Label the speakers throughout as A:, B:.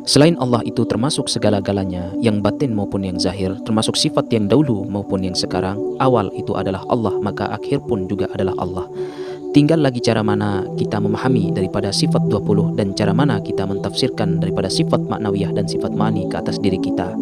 A: Selain Allah itu termasuk segala-galanya, yang batin maupun yang zahir, termasuk sifat yang dahulu maupun yang sekarang. Awal itu adalah Allah, maka akhir pun juga adalah Allah. Tinggal lagi cara mana kita memahami daripada sifat 20 dan cara mana kita mentafsirkan daripada sifat maknawiyah dan sifat ma'ani ke atas diri kita.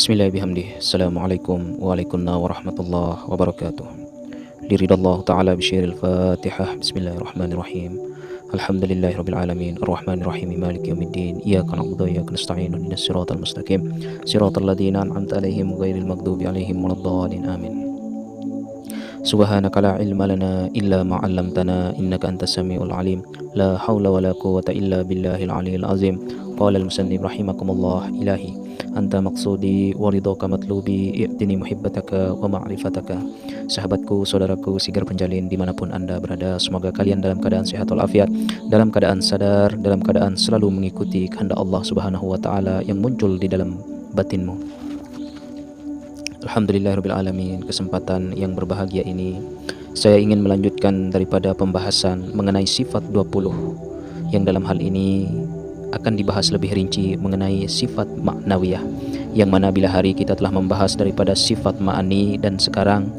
A: Bismillahirrahmanirrahim. Assalamualaikum warahmatullahi wabarakatuh. Liridallahu ta'ala bisyiril fatihah. Bismillahirrahmanirrahim. Alhamdulillahirabbil alamin arrahmanir rahim maliki yaumiddin iyyaka na'budu wa iyyaka nasta'in ihdinas siratal mustaqim siratal ladzina an'amta 'alaihim ghairil maghdubi 'alaihim waladdallin amin. Subhanaka la ilma lana illa ma 'allamtana innaka antas samiul alim la haula wala quwwata illa billahil aliyil azim. Qala al-musannif rahimakumullah ilahi anta maqsudi wa ridhaka matlubi i'tini muhibbataka wa ma'rifataka. Sahabatku, saudaraku, sigar penjalin dimanapun anda berada, semoga kalian dalam keadaan sehat walafiat, dalam keadaan sadar, dalam keadaan selalu mengikuti kehendak Allah subhanahu wa ta'ala yang muncul di dalam batinmu. Alhamdulillahirabbil alamin. Kesempatan yang berbahagia ini saya ingin melanjutkan daripada pembahasan mengenai sifat 20 yang dalam hal ini akan dibahas lebih rinci mengenai sifat maknawiyah, yang mana bila hari kita telah membahas daripada sifat ma'ani dan sekarang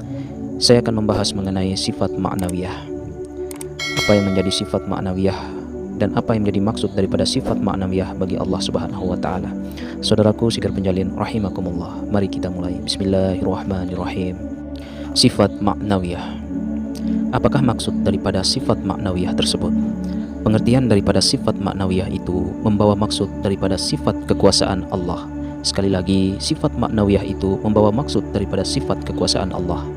A: saya akan membahas mengenai sifat maknawiyah. Apa yang menjadi sifat maknawiyah dan apa yang menjadi maksud daripada sifat maknawiyah bagi Allah subhanahu wa ta'ala. Saudaraku sigar penjalin rahimakumullah, mari kita mulai. Bismillahirrahmanirrahim. Sifat maknawiyah. Apakah maksud daripada sifat maknawiyah tersebut? Pengertian daripada sifat maknawiyah itu membawa maksud daripada sifat kekuasaan Allah. Sekali lagi, sifat maknawiyah itu membawa maksud daripada sifat kekuasaan Allah.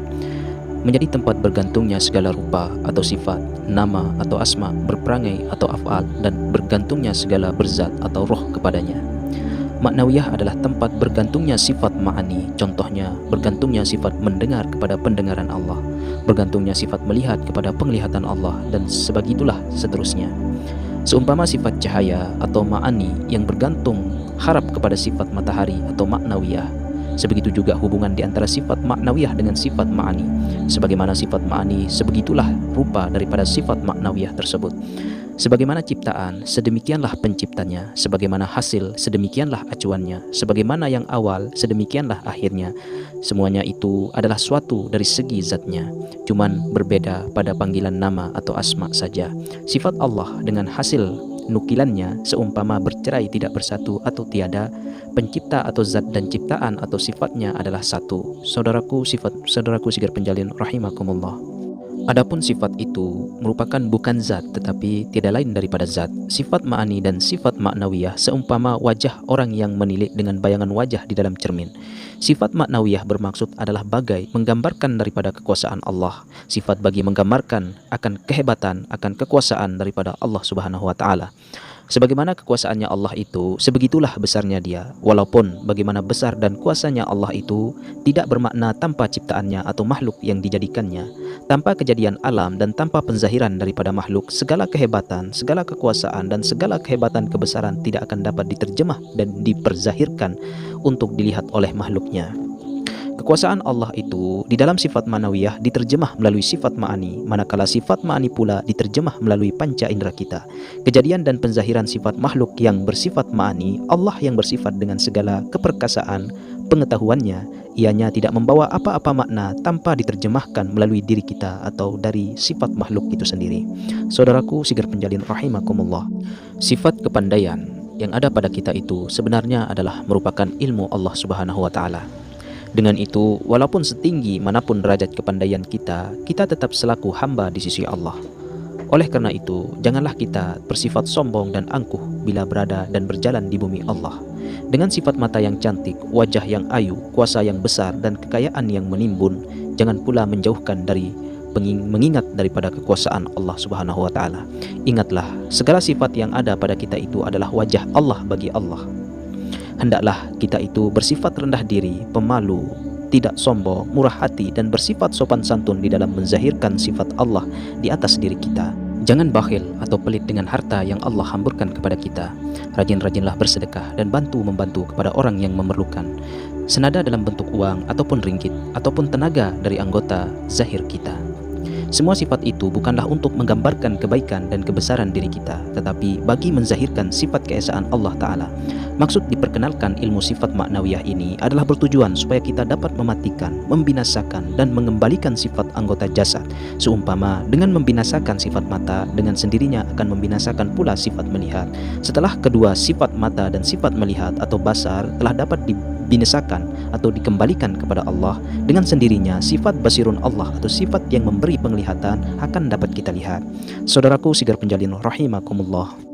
A: Menjadi tempat bergantungnya segala rupa atau sifat, nama atau asma, berperangai atau af'al, dan bergantungnya segala berzat atau roh kepadanya. Maknawiyah adalah tempat bergantungnya sifat ma'ani. Contohnya, bergantungnya sifat mendengar kepada pendengaran Allah, bergantungnya sifat melihat kepada penglihatan Allah, dan sebagitulah seterusnya. Seumpama sifat cahaya atau ma'ani yang bergantung harap kepada sifat matahari atau maknawiyah, sebegitu juga hubungan di antara sifat maknawiyah dengan sifat ma'ani. Sebagaimana sifat ma'ani, sebegitulah rupa daripada sifat maknawiyah tersebut. Sebagaimana ciptaan, sedemikianlah penciptanya. Sebagaimana hasil, sedemikianlah acuannya. Sebagaimana yang awal, sedemikianlah akhirnya. Semuanya itu adalah suatu dari segi zatnya, cuman berbeda pada panggilan nama atau asma saja. Sifat Allah dengan hasil nukilannya seumpama bercerai tidak bersatu atau tiada. Pencipta atau zat dan ciptaan atau sifatnya adalah satu. Saudaraku sigar penjalin rahimakumullah. Adapun sifat itu merupakan bukan zat tetapi tiada lain daripada zat. Sifat ma'ani dan sifat maknawiyah seumpama wajah orang yang menilik dengan bayangan wajah di dalam cermin. Sifat maknawiyah bermaksud adalah bagai menggambarkan daripada kekuasaan Allah. Sifat bagi menggambarkan akan kehebatan, akan kekuasaan daripada Allah subhanahu wa ta'ala. Sebagaimana kekuasaannya Allah itu, sebegitulah besarnya dia. Walaupun bagaimana besar dan kuasanya Allah itu tidak bermakna tanpa ciptaannya atau makhluk yang dijadikannya. Tanpa kejadian alam dan tanpa penzahiran daripada makhluk, segala kehebatan, segala kekuasaan dan segala kehebatan kebesaran tidak akan dapat diterjemah dan diperzahirkan untuk dilihat oleh makhluknya. Kekuasaan Allah itu di dalam sifat manawiyah diterjemah melalui sifat ma'ani, manakala sifat ma'ani pula diterjemah melalui panca indera kita. Kejadian dan penzahiran sifat makhluk yang bersifat ma'ani, Allah yang bersifat dengan segala keperkasaan, pengetahuannya, ianya tidak membawa apa-apa makna tanpa diterjemahkan melalui diri kita atau dari sifat makhluk itu sendiri. Saudaraku sigar penjalin rahimakumullah, sifat kepandaian yang ada pada kita itu sebenarnya adalah merupakan ilmu Allah subhanahu wa ta'ala. Dengan itu, walaupun setinggi manapun derajat kepandaian kita, kita tetap selaku hamba di sisi Allah. Oleh karena itu, janganlah kita bersifat sombong dan angkuh bila berada dan berjalan di bumi Allah. Dengan sifat mata yang cantik, wajah yang ayu, kuasa yang besar, dan kekayaan yang menimbun, jangan pula menjauhkan dari mengingat daripada kekuasaan Allah subhanahu wa ta'ala. Ingatlah, segala sifat yang ada pada kita itu adalah wajah Allah bagi Allah. Hendaklah kita itu bersifat rendah diri, pemalu, tidak sombong, murah hati, dan bersifat sopan santun di dalam menzahirkan sifat Allah di atas diri kita. Jangan bakhil atau pelit dengan harta yang Allah hamburkan kepada kita. Rajin-rajinlah bersedekah dan membantu kepada orang yang memerlukan, senada dalam bentuk uang ataupun ringgit ataupun tenaga dari anggota zahir kita. Semua sifat itu bukanlah untuk menggambarkan kebaikan dan kebesaran diri kita, tetapi bagi menzahirkan sifat keesaan Allah Ta'ala. Maksud diperkenalkan ilmu sifat maknawiyah ini adalah bertujuan supaya kita dapat mematikan, membinasakan, dan mengembalikan sifat anggota jasad. Seumpama dengan membinasakan sifat mata, dengan sendirinya akan membinasakan pula sifat melihat. Setelah kedua sifat mata dan sifat melihat atau basar telah dapat dibinasakan atau dikembalikan kepada Allah, dengan sendirinya sifat basirun Allah atau sifat yang memberi penglihatan akan dapat kita lihat. Saudaraku sigar penjalin rahimakumullah.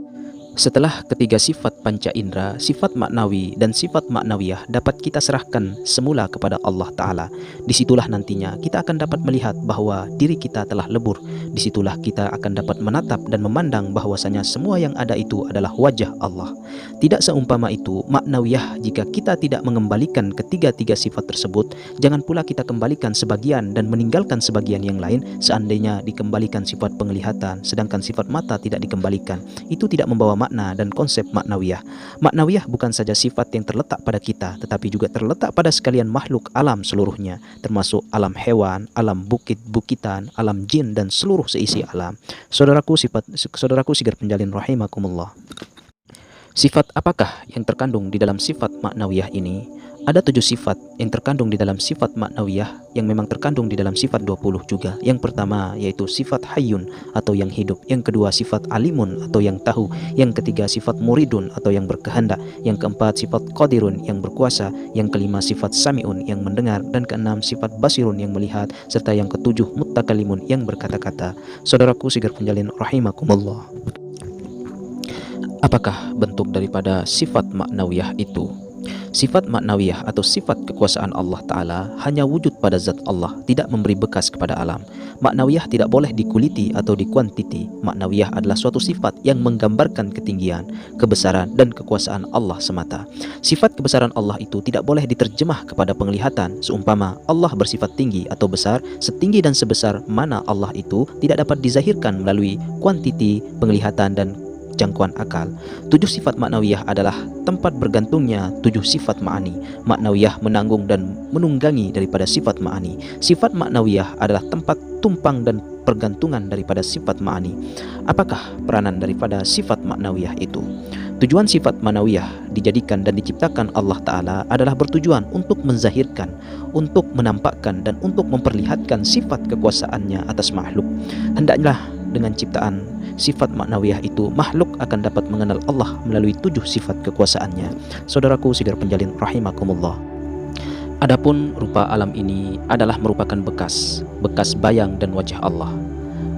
A: Setelah ketiga sifat panca indera, sifat maknawi dan sifat maknawiyah dapat kita serahkan semula kepada Allah Ta'ala. Disitulah nantinya kita akan dapat melihat bahwa diri kita telah lebur. Disitulah kita akan dapat menatap dan memandang bahwasanya semua yang ada itu adalah wajah Allah. Tidak seumpama itu maknawiyah, jika kita tidak mengembalikan ketiga-tiga sifat tersebut, jangan pula kita kembalikan sebagian dan meninggalkan sebagian yang lain. Seandainya dikembalikan sifat penglihatan sedangkan sifat mata tidak dikembalikan, itu tidak membawa makna dan konsep maknawiyah. Maknawiyah bukan saja sifat yang terletak pada kita, tetapi juga terletak pada sekalian makhluk alam seluruhnya, termasuk alam hewan, alam bukit-bukitan, alam jin, dan seluruh seisi alam. Saudaraku sigar penjalin rahimakumullah. Sifat apakah yang terkandung di dalam sifat maknawiyah ini? Ada 7 sifat yang terkandung di dalam sifat maknawiyah yang memang terkandung di dalam sifat 20 juga. Yang pertama yaitu sifat hayyun atau yang hidup. Yang kedua sifat alimun atau yang tahu. Yang ketiga sifat muridun atau yang berkehendak. Yang keempat sifat qadirun yang berkuasa. Yang kelima sifat sami'un yang mendengar. Dan keenam sifat basirun yang melihat. Serta yang ketujuh mutakalimun yang berkata-kata. Saudaraku sigar penjalin rahimakumullah. Apakah bentuk daripada sifat maknawiyah itu? Sifat maknawiyah atau sifat kekuasaan Allah Ta'ala hanya wujud pada zat Allah, tidak memberi bekas kepada alam. Maknawiyah tidak boleh dikuliti atau dikuantiti. Maknawiyah adalah suatu sifat yang menggambarkan ketinggian, kebesaran, dan kekuasaan Allah semata. Sifat kebesaran Allah itu tidak boleh diterjemah kepada penglihatan. Seumpama Allah bersifat tinggi atau besar, setinggi dan sebesar mana Allah itu tidak dapat dizahirkan melalui kuantiti, penglihatan, dan jangkauan akal. 7 sifat maknawiyah adalah tempat bergantungnya 7 sifat ma'ani. Maknawiyah menanggung dan menunggangi daripada sifat ma'ani. Sifat maknawiyah adalah tempat tumpang dan pergantungan daripada sifat ma'ani. Apakah peranan daripada sifat maknawiyah itu? Tujuan sifat maknawiyah dijadikan dan diciptakan Allah Ta'ala adalah bertujuan untuk menzahirkan, untuk menampakkan, dan untuk memperlihatkan sifat kekuasaannya atas makhluk. Hendaklah dengan ciptaan sifat maknawiyah itu, makhluk akan dapat mengenal Allah melalui 7 sifat kekuasaannya. Saudaraku sigar penjalin rahimakumullah. Adapun rupa alam ini adalah merupakan bekas bayang dan wajah Allah.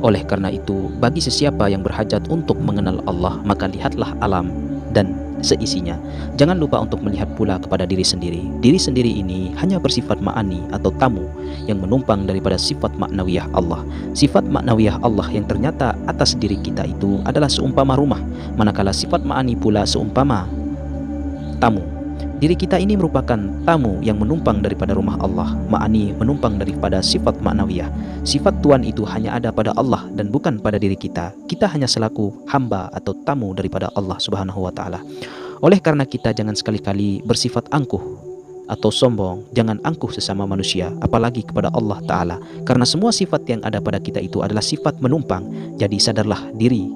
A: Oleh karena itu, bagi sesiapa yang berhajat untuk mengenal Allah, maka lihatlah alam dan seisinya. Jangan lupa untuk melihat pula kepada diri sendiri. Diri sendiri ini hanya bersifat ma'ani atau tamu yang menumpang daripada sifat maknawiyah Allah. Sifat maknawiyah Allah yang ternyata atas diri kita itu adalah seumpama rumah, manakala sifat ma'ani pula seumpama tamu. Diri kita ini merupakan tamu yang menumpang daripada rumah Allah. Ma'ani menumpang daripada sifat maknawiyah. Sifat Tuhan itu hanya ada pada Allah dan bukan pada diri kita. Kita hanya selaku hamba atau tamu daripada Allah Subhanahu wa Ta'ala. Oleh karena kita jangan sekali-kali bersifat angkuh atau sombong. Jangan angkuh sesama manusia, apalagi kepada Allah Ta'ala. Karena semua sifat yang ada pada kita itu adalah sifat menumpang. Jadi sadarlah diri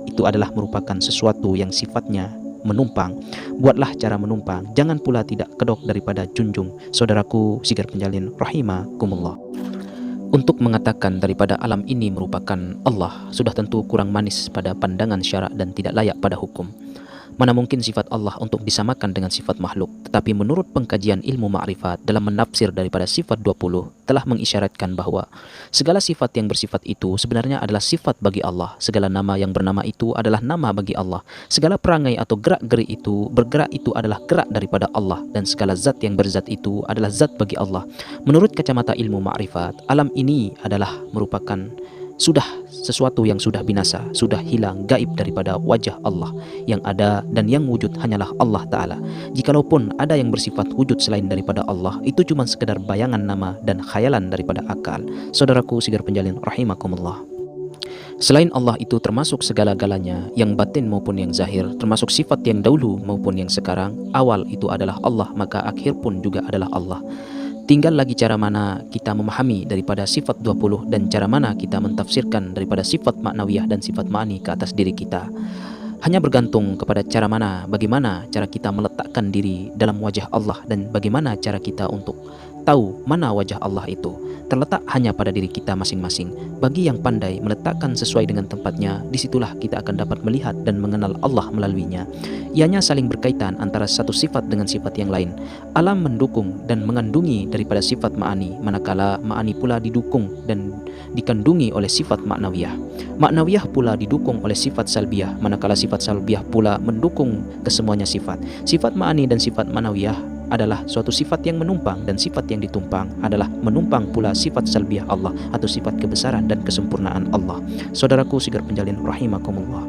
A: itu adalah merupakan sesuatu yang sifatnya menumpang. Buatlah cara menumpang, jangan pula tidak kedok daripada junjung. Saudaraku sigar penjalin rahimakumullah. Untuk mengatakan daripada alam ini merupakan Allah sudah tentu kurang manis pada pandangan syarak dan tidak layak pada hukum. Mana mungkin sifat Allah untuk disamakan dengan sifat makhluk. Tetapi menurut pengkajian ilmu ma'rifat dalam menafsir daripada sifat 20 telah mengisyaratkan bahwa segala sifat yang bersifat itu sebenarnya adalah sifat bagi Allah. Segala nama yang bernama itu adalah nama bagi Allah. Segala perangai atau gerak-gerik itu bergerak itu adalah gerak daripada Allah. Dan segala zat yang berzat itu adalah zat bagi Allah. Menurut kacamata ilmu ma'rifat, alam ini adalah merupakan sudah sesuatu yang sudah binasa, sudah hilang, gaib daripada wajah Allah. Yang ada dan yang wujud hanyalah Allah Ta'ala. Jikalaupun ada yang bersifat wujud selain daripada Allah, itu cuma sekedar bayangan nama dan khayalan daripada akal. Saudaraku sigar penjalin rahimakumullah. Selain Allah itu termasuk segala-galanya, yang batin maupun yang zahir, termasuk sifat yang dahulu maupun yang sekarang. Awal itu adalah Allah, maka akhir pun juga adalah Allah. Tinggal lagi cara mana kita memahami daripada sifat 20 dan cara mana kita mentafsirkan daripada sifat maknawiyah dan sifat ma'ani ke atas diri kita. Hanya bergantung kepada cara mana, bagaimana cara kita meletakkan diri dalam wajah Allah dan bagaimana cara kita untuk tahu mana wajah Allah itu. Terletak hanya pada diri kita masing-masing. Bagi yang pandai meletakkan sesuai dengan tempatnya, disitulah kita akan dapat melihat dan mengenal Allah melaluinya. Ianya saling berkaitan antara satu sifat dengan sifat yang lain. Alam mendukung dan mengandungi daripada sifat ma'ani, manakala ma'ani pula didukung dan dikandungi oleh sifat maknawiyah. Maknawiyah pula didukung oleh sifat salbiyah, manakala sifat salbiyah pula mendukung kesemuanya sifat. Sifat ma'ani dan sifat maknawiyah adalah suatu sifat yang menumpang dan sifat yang ditumpang adalah menumpang pula sifat salbiyah Allah atau sifat kebesaran dan kesempurnaan Allah. Saudaraku sigar penjalin rahimakumullah,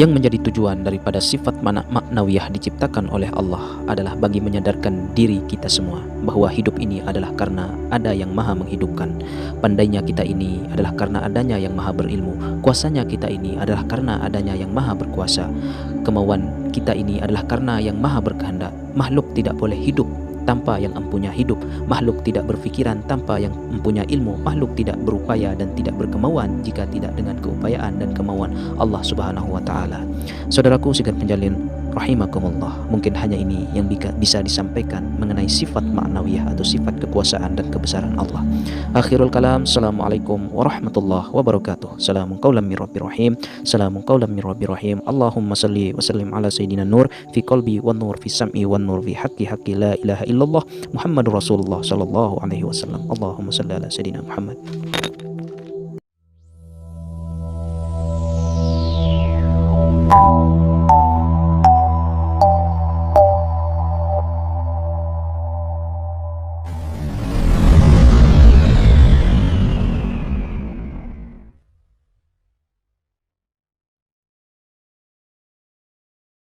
A: yang menjadi tujuan daripada sifat maknawiyah diciptakan oleh Allah adalah bagi menyadarkan diri kita semua bahwa hidup ini adalah karena ada yang maha menghidupkan. Pandainya kita ini adalah karena adanya yang maha berilmu. Kuasanya kita ini adalah karena adanya yang maha berkuasa. Kemauan kita ini adalah karena yang maha berkehendak. Makhluk tidak boleh hidup tanpa yang empunya hidup. Makhluk tidak berfikiran tanpa yang empunya ilmu. Makhluk tidak berupaya dan tidak berkemauan jika tidak dengan keupayaan dan kemauan Allah Subhanahu wa taala. Saudaraku sigar penjalin rahimakumullah, mungkin hanya ini yang bisa disampaikan mengenai sifat ma'nawiyah atau sifat kekuasaan dan kebesaran Allah. Akhirul kalam, assalamualaikum warahmatullahi wabarakatuh. Salamun qaulam mir rabbir rahim. Salamun qaulam mir rabbir rahim. Allahumma salli wa sallim ala sayyidina nur fi qalbi wan nur fi sam'i wan nur fi haqqi la ilaha illallah Muhammadur Rasulullah sallallahu alaihi wasallam. Allahumma salli ala sayyidina Muhammad.